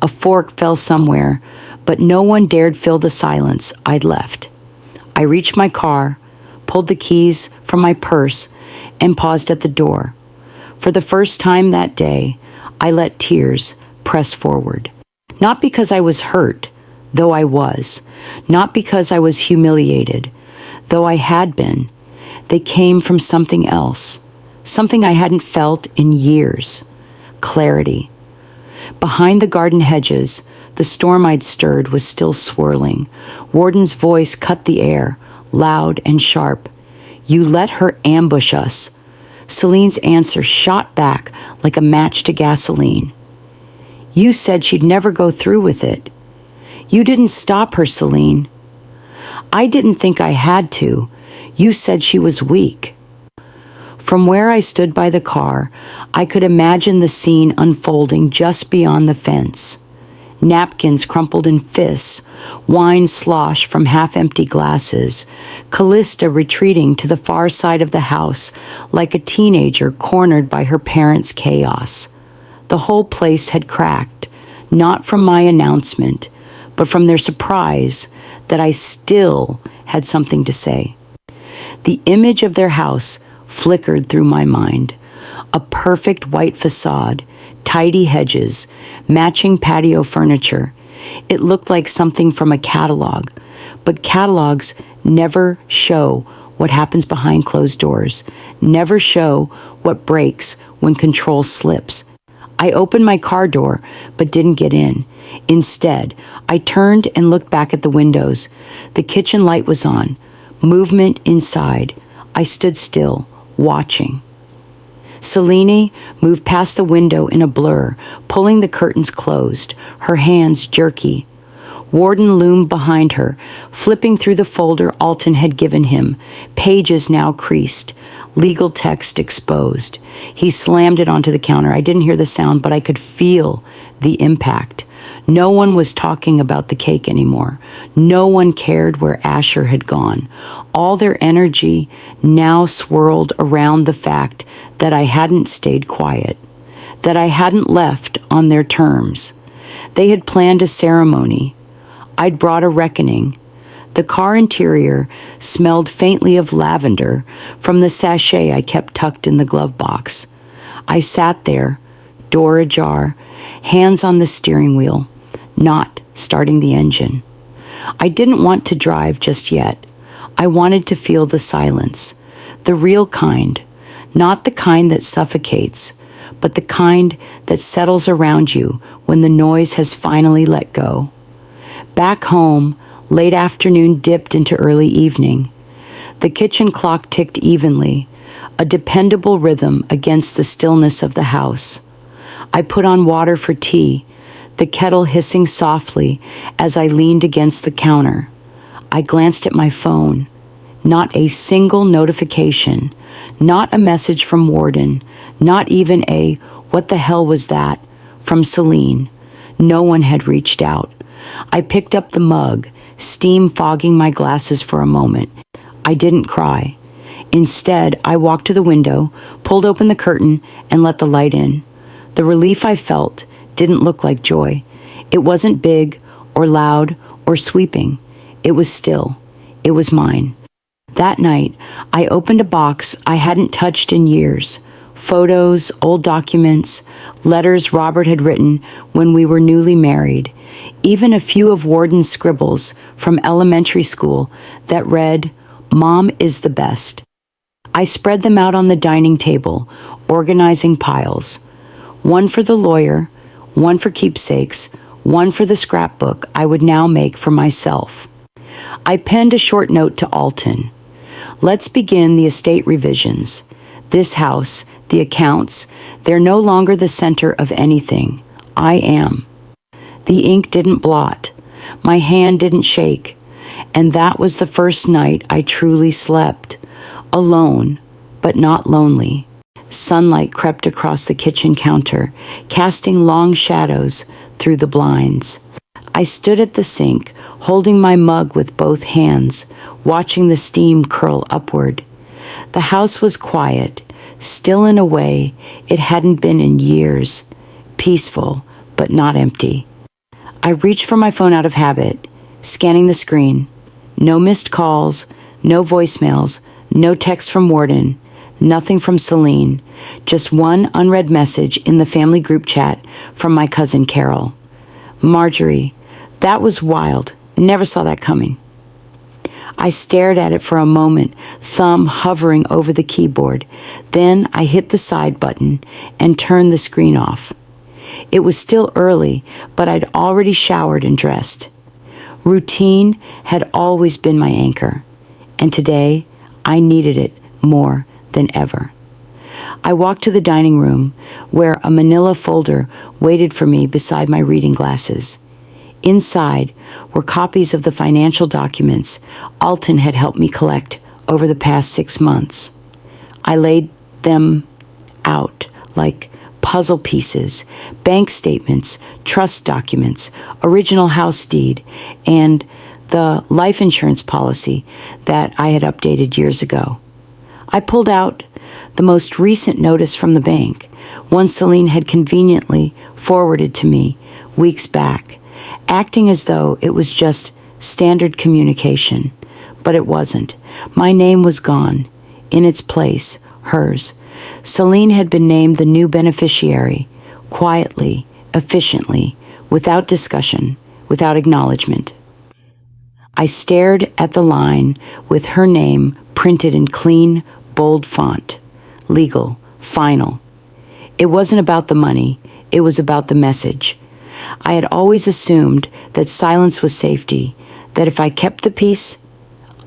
A fork fell somewhere, but no one dared fill the silence I'd left. I reached my car, pulled the keys from my purse, and paused at the door. For the first time that day, I let tears press forward. Not because I was hurt, though I was. Not because I was humiliated, though I had been. They came from something else, something I hadn't felt in years. Clarity. Behind the garden hedges, the storm I'd stirred was still swirling. Warden's voice cut the air, loud and sharp. "You let her ambush us." Celine's answer shot back like a match to gasoline. "You said she'd never go through with it." "You didn't stop her, Celine." "I didn't think I had to. You said she was weak." From where I stood by the car, I could imagine the scene unfolding just beyond the fence. Napkins crumpled in fists, wine slosh from half-empty glasses, Callista retreating to the far side of the house like a teenager cornered by her parents' chaos. The whole place had cracked, not from my announcement, but from their surprise that I still had something to say. The image of their house flickered through my mind. A perfect white facade, tidy hedges, matching patio furniture. It looked like something from a catalog, but catalogs never show what happens behind closed doors, never show what breaks when control slips. I opened my car door, but didn't get in. Instead, I turned and looked back at the windows. The kitchen light was on. Movement inside. I stood still, watching. Celine moved past the window in a blur, pulling the curtains closed, her hands jerky. Warden loomed behind her, flipping through the folder Alton had given him, pages now creased, legal text exposed. He slammed it onto the counter. I didn't hear the sound, but I could feel the impact. No one was talking about the cake anymore. No one cared where Asher had gone. All their energy now swirled around the fact that I hadn't stayed quiet, that I hadn't left on their terms. They had planned a ceremony. I'd brought a reckoning. The car interior smelled faintly of lavender from the sachet I kept tucked in the glove box. I sat there, door ajar, hands on the steering wheel, not starting the engine. I didn't want to drive just yet. I wanted to feel the silence, the real kind, not the kind that suffocates, but the kind that settles around you when the noise has finally let go. Back home, late afternoon dipped into early evening. The kitchen clock ticked evenly, a dependable rhythm against the stillness of the house. I put on water for tea, the kettle hissing softly as I leaned against the counter. I glanced at my phone. Not a single notification, not a message from Warden, not even a "what the hell was that?" from Celine. No one had reached out. I picked up the mug, steam fogging my glasses for a moment. I didn't cry. Instead, I walked to the window, pulled open the curtain, and let the light in. The relief I felt didn't look like joy. It wasn't big or loud or sweeping. It was still. It was mine. That night, I opened a box I hadn't touched in years. Photos, old documents, letters Robert had written when we were newly married, even a few of Warden's scribbles from elementary school that read, "Mom is the best." I spread them out on the dining table, organizing piles. One for the lawyer, one for keepsakes, one for the scrapbook I would now make for myself. I penned a short note to Alton. Let's begin the estate revisions. This house, the accounts, they're no longer the center of anything. I am. The ink didn't blot. My hand didn't shake. And that was the first night I truly slept. Alone, but not lonely. Sunlight crept across the kitchen counter, casting long shadows through the blinds. I stood at the sink, holding my mug with both hands, watching the steam curl upward. The house was quiet, still in a way it hadn't been in years, peaceful, but not empty. I reached for my phone out of habit, scanning the screen. No missed calls, no voicemails, no text from Warden, nothing from Celine, just one unread message in the family group chat from my cousin Carol. Marjorie, that was wild. Never saw that coming. I stared at it for a moment, thumb hovering over the keyboard. Then I hit the side button and turned the screen off. It was still early, but I'd already showered and dressed. Routine had always been my anchor, and today I needed it more than ever. I walked to the dining room, where a manila folder waited for me beside my reading glasses. Inside were copies of the financial documents Alton had helped me collect over the past 6 months. I laid them out like puzzle pieces, bank statements, trust documents, original house deed, and the life insurance policy that I had updated years ago. I pulled out the most recent notice from the bank, one Celine had conveniently forwarded to me weeks back, acting as though it was just standard communication. But it wasn't. My name was gone. In its place, hers. Celine had been named the new beneficiary, quietly, efficiently, without discussion, without acknowledgement. I stared at the line with her name printed in clean, bold font. Legal, final. It wasn't about the money, it was about the message. I had always assumed that silence was safety, that if I kept the peace,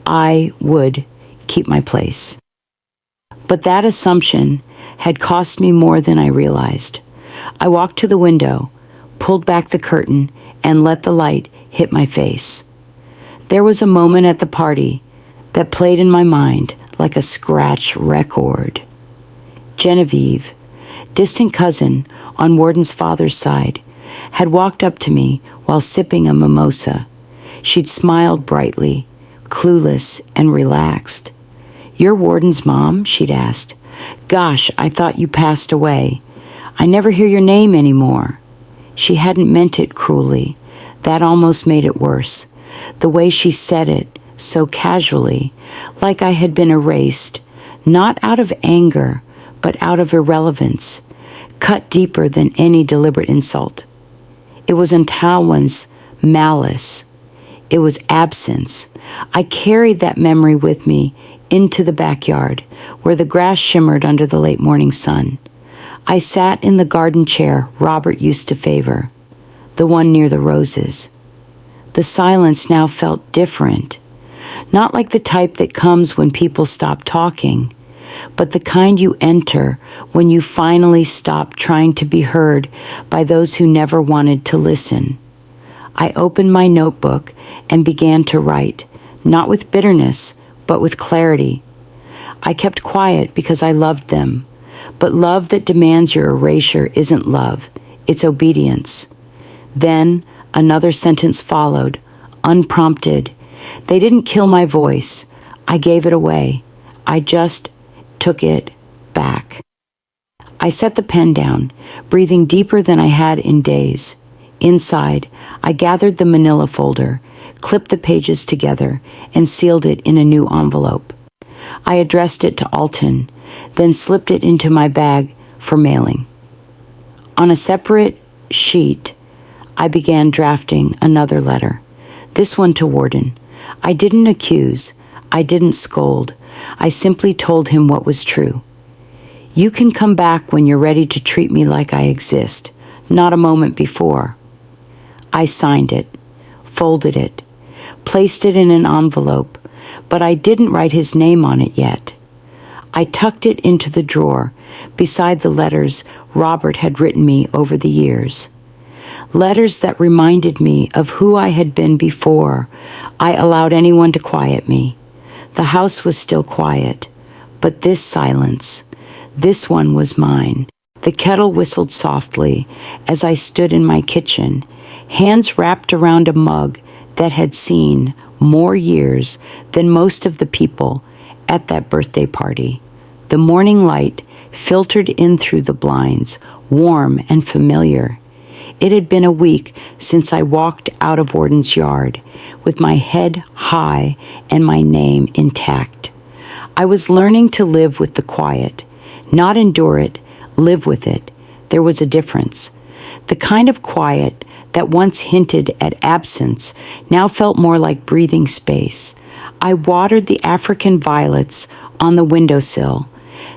I would keep my place. But that assumption had cost me more than I realized. I walked to the window, pulled back the curtain, and let the light hit my face. There was a moment at the party that played in my mind like a scratch record. Genevieve, distant cousin on Warden's father's side, had walked up to me while sipping a mimosa. She'd smiled brightly, clueless and relaxed. "You're Warden's mom?" she'd asked. "Gosh, I thought you passed away. I never hear your name anymore." She hadn't meant it cruelly. That almost made it worse. The way she said it, so casually, like I had been erased, not out of anger, but out of irrelevance, cut deeper than any deliberate insult. It was Antawan's malice. It was absence. I carried that memory with me into the backyard, where the grass shimmered under the late morning sun. I sat in the garden chair Robert used to favor, the one near the roses. The silence now felt different, not like the type that comes when people stop talking, but the kind you enter when you finally stop trying to be heard by those who never wanted to listen. I opened my notebook and began to write, not with bitterness, but with clarity. I kept quiet because I loved them, but love that demands your erasure isn't love, it's obedience. Then another sentence followed, unprompted. They didn't kill my voice. I gave it away. I just took it back. I set the pen down, breathing deeper than I had in days. Inside, I gathered the manila folder, clipped the pages together, and sealed it in a new envelope. I addressed it to Alton, then slipped it into my bag for mailing. On a separate sheet, I began drafting another letter, this one to Warden. I didn't accuse, I didn't scold, I simply told him what was true. You can come back when you're ready to treat me like I exist, not a moment before. I signed it, folded it, placed it in an envelope, but I didn't write his name on it yet. I tucked it into the drawer beside the letters Robert had written me over the years. Letters that reminded me of who I had been before I allowed anyone to quiet me. The house was still quiet, but this silence, this one was mine. The kettle whistled softly as I stood in my kitchen, hands wrapped around a mug that had seen more years than most of the people at that birthday party. The morning light filtered in through the blinds, warm and familiar. It had been a week since I walked out of Warden's yard, with my head high and my name intact. I was learning to live with the quiet, not endure it, live with it. There was a difference. The kind of quiet that once hinted at absence now felt more like breathing space. I watered the African violets on the windowsill,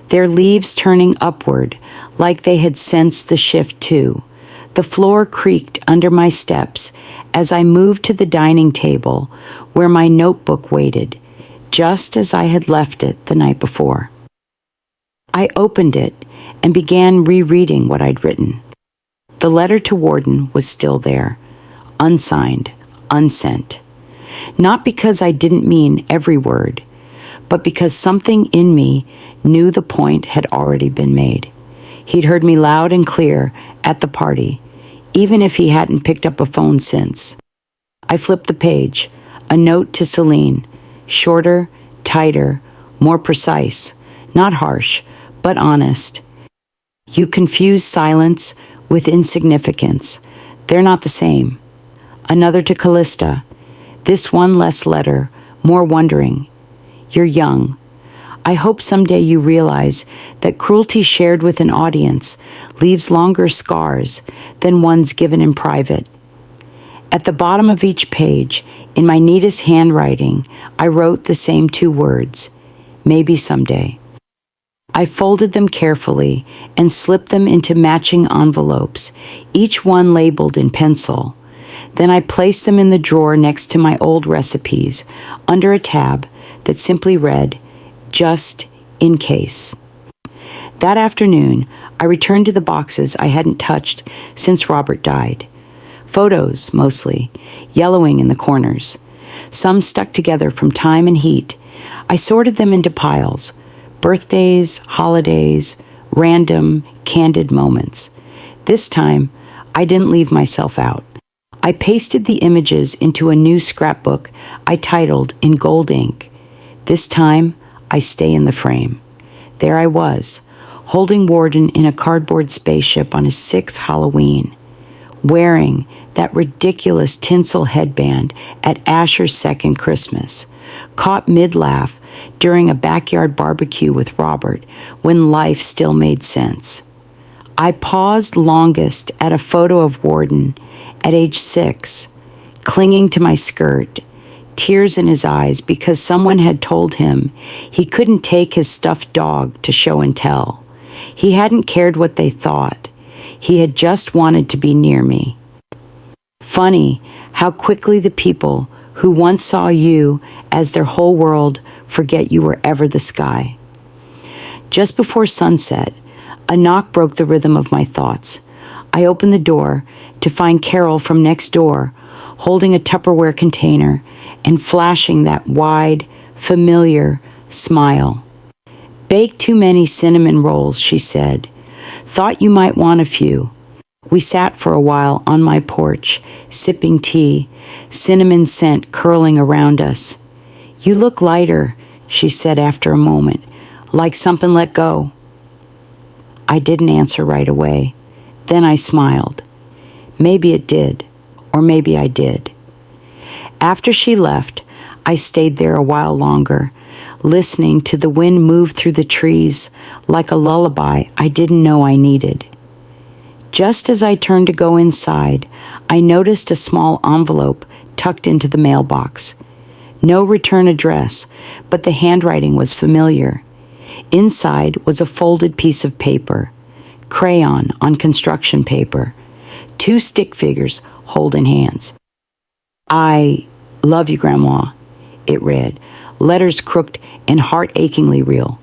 their leaves turning upward like they had sensed the shift too. The floor creaked under my steps as I moved to the dining table where my notebook waited, just as I had left it the night before. I opened it and began rereading what I'd written. The letter to Warden was still there, unsigned, unsent. Not because I didn't mean every word, but because something in me knew the point had already been made. He'd heard me loud and clear at the party, even if he hadn't picked up a phone since. I flipped the page, a note to Celine, shorter, tighter, more precise, not harsh, but honest. You confuse silence with insignificance. They're not the same. Another to Callista. This one less letter, more wondering. You're young. I hope someday you realize that cruelty shared with an audience leaves longer scars than ones given in private. At the bottom of each page, in my neatest handwriting, I wrote the same two words, maybe someday. I folded them carefully and slipped them into matching envelopes, each one labeled in pencil. Then I placed them in the drawer next to my old recipes, under a tab that simply read, just in case. That afternoon, I returned to the boxes I hadn't touched since Robert died. Photos, mostly, yellowing in the corners. Some stuck together from time and heat. I sorted them into piles. Birthdays, holidays, random, candid moments. This time, I didn't leave myself out. I pasted the images into a new scrapbook I titled in gold ink, "This time, I stay in the frame." There I was, holding Warden in a cardboard spaceship on his 6th Halloween, wearing that ridiculous tinsel headband at Asher's 2nd Christmas, caught mid-laugh during a backyard barbecue with Robert when life still made sense. I paused longest at a photo of Warden at age 6, clinging to my skirt, tears in his eyes because someone had told him he couldn't take his stuffed dog to show and tell. He hadn't cared what they thought. He had just wanted to be near me. Funny how quickly the people who once saw you as their whole world forget you were ever the sky. Just before sunset, a knock broke the rhythm of my thoughts. I opened the door to find Carol from next door, holding a Tupperware container and flashing that wide, familiar smile. "Baked too many cinnamon rolls," she said. "Thought you might want a few." We sat for a while on my porch, sipping tea, cinnamon scent curling around us. "You look lighter," she said after a moment, "like something let go." I didn't answer right away. Then I smiled. Maybe it did, or maybe I did. After she left, I stayed there a while longer, listening to the wind move through the trees like a lullaby I didn't know I needed. Just as I turned to go inside, I noticed a small envelope tucked into the mailbox. No return address, but the handwriting was familiar. Inside was a folded piece of paper, crayon on construction paper, 2 stick figures holding hands. I love you, Grandma, it read, letters crooked and heart achingly real.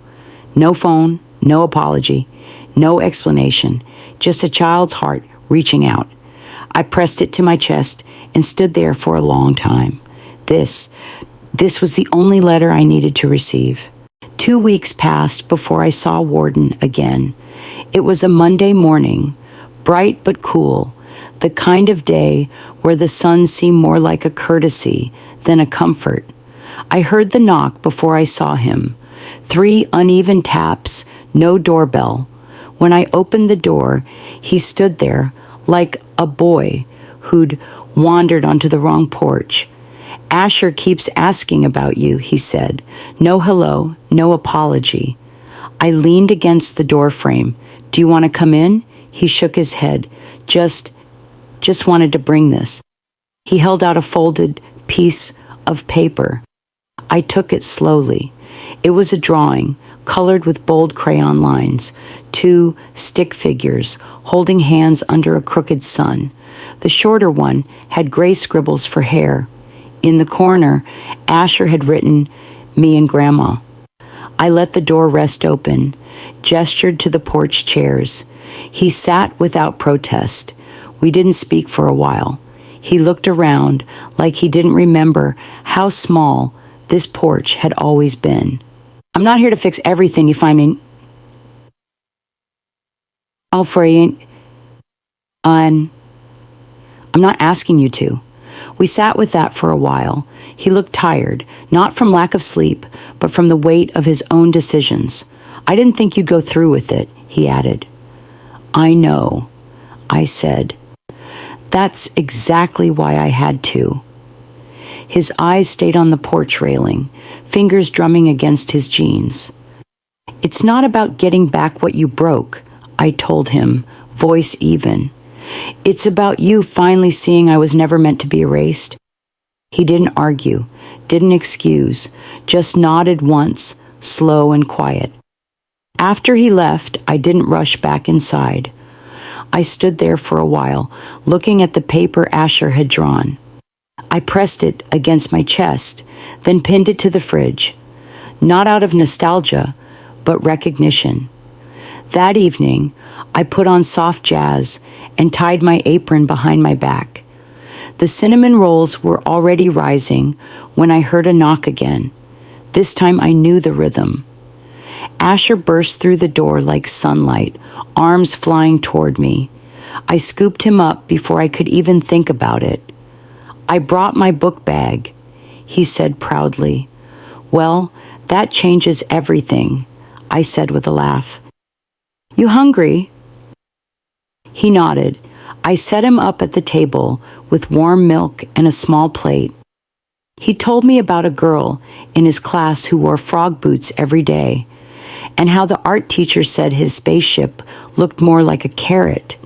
No phone, no apology, no explanation, just a child's heart reaching out. I pressed it to my chest and stood there for a long time. This was the only letter I needed to receive. 2 weeks passed before I saw Warden again. It was a Monday morning, bright but cool, the kind of day where the sun seemed more like a courtesy than a comfort. I heard the knock before I saw him. 3 uneven taps, no doorbell. When I opened the door, he stood there like a boy who'd wandered onto the wrong porch. Asher keeps asking about you, he said. No hello, no apology. I leaned against the door frame. Do you want to come in? He shook his head. Just wanted to bring this. He held out a folded piece of paper. I took it slowly. It was a drawing, colored with bold crayon lines, 2 stick figures holding hands under a crooked sun. The shorter one had gray scribbles for hair. In the corner, Asher had written, me and Grandma. I let the door rest open, gestured to the porch chairs. He sat without protest. We didn't speak for a while. He looked around like he didn't remember how small this porch had always been. I'm not here to fix everything you find me. I'm not asking you to. We sat with that for a while. He looked tired, not from lack of sleep, but from the weight of his own decisions. I didn't think you'd go through with it, he added. I know, I said. That's exactly why I had to. His eyes stayed on the porch railing, fingers drumming against his jeans. It's not about getting back what you broke, I told him, voice even. It's about you finally seeing I was never meant to be erased. He didn't argue, didn't excuse, just nodded once, slow and quiet. After he left, I didn't rush back inside. I stood there for a while, looking at the paper Asher had drawn. I pressed it against my chest, then pinned it to the fridge. Not out of nostalgia, but recognition. That evening, I put on soft jazz and tied my apron behind my back. The cinnamon rolls were already rising when I heard a knock again. This time I knew the rhythm. Asher burst through the door like sunlight, arms flying toward me. I scooped him up before I could even think about it. I brought my book bag, he said proudly. Well, that changes everything, I said with a laugh. You hungry? He nodded. I set him up at the table with warm milk and a small plate. He told me about a girl in his class who wore frog boots every day, and how the art teacher said his spaceship looked more like a carrot,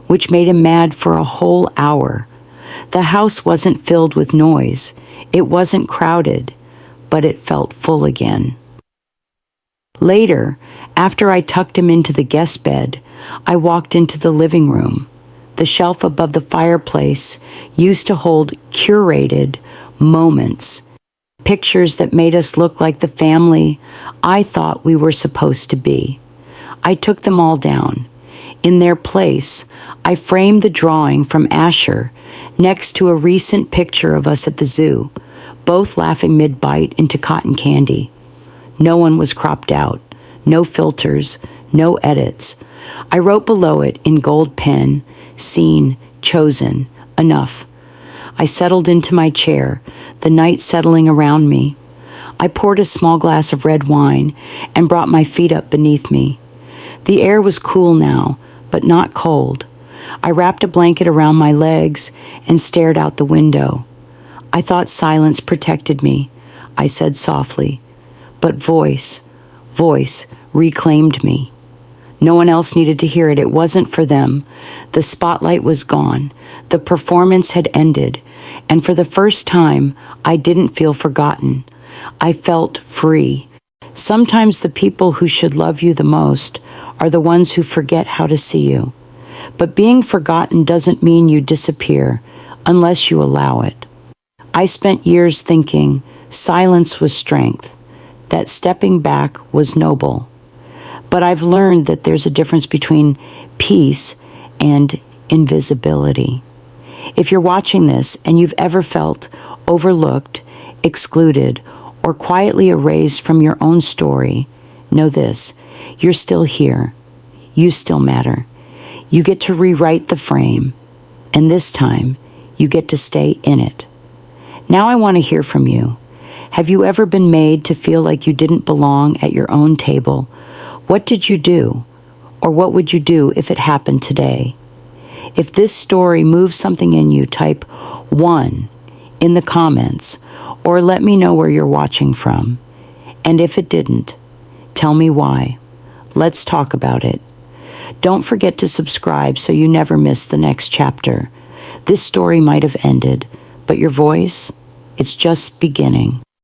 which made him mad for a whole hour. The house wasn't filled with noise. It wasn't crowded, but it felt full again. Later, after I tucked him into the guest bed, I walked into the living room. The shelf above the fireplace used to hold curated moments, pictures that made us look like the family I thought we were supposed to be. I took them all down. In their place, I framed the drawing from Asher next to a recent picture of us at the zoo, both laughing mid-bite into cotton candy. No one was cropped out, no filters, no edits. I wrote below it in gold pen, seen, chosen, enough. I settled into my chair, the night settling around me. I poured a small glass of red wine and brought my feet up beneath me. The air was cool now, but not cold. I wrapped a blanket around my legs and stared out the window. I thought silence protected me, I said softly. But voice reclaimed me. No one else needed to hear it. It wasn't for them. The spotlight was gone. The performance had ended. And for the first time, I didn't feel forgotten. I felt free. Sometimes the people who should love you the most are the ones who forget how to see you. But being forgotten doesn't mean you disappear unless you allow it. I spent years thinking silence was strength, that stepping back was noble. But I've learned that there's a difference between peace and invisibility. If you're watching this and you've ever felt overlooked, excluded, or quietly erased from your own story, know this: you're still here. You still matter. You get to rewrite the frame, and this time, you get to stay in it. Now I want to hear from you. Have you ever been made to feel like you didn't belong at your own table? What did you do? Or what would you do if it happened today? If this story moves something in you, type 1 in the comments, or let me know where you're watching from. And if it didn't, tell me why. Let's talk about it. Don't forget to subscribe so you never miss the next chapter. This story might have ended, but your voice, it's just beginning.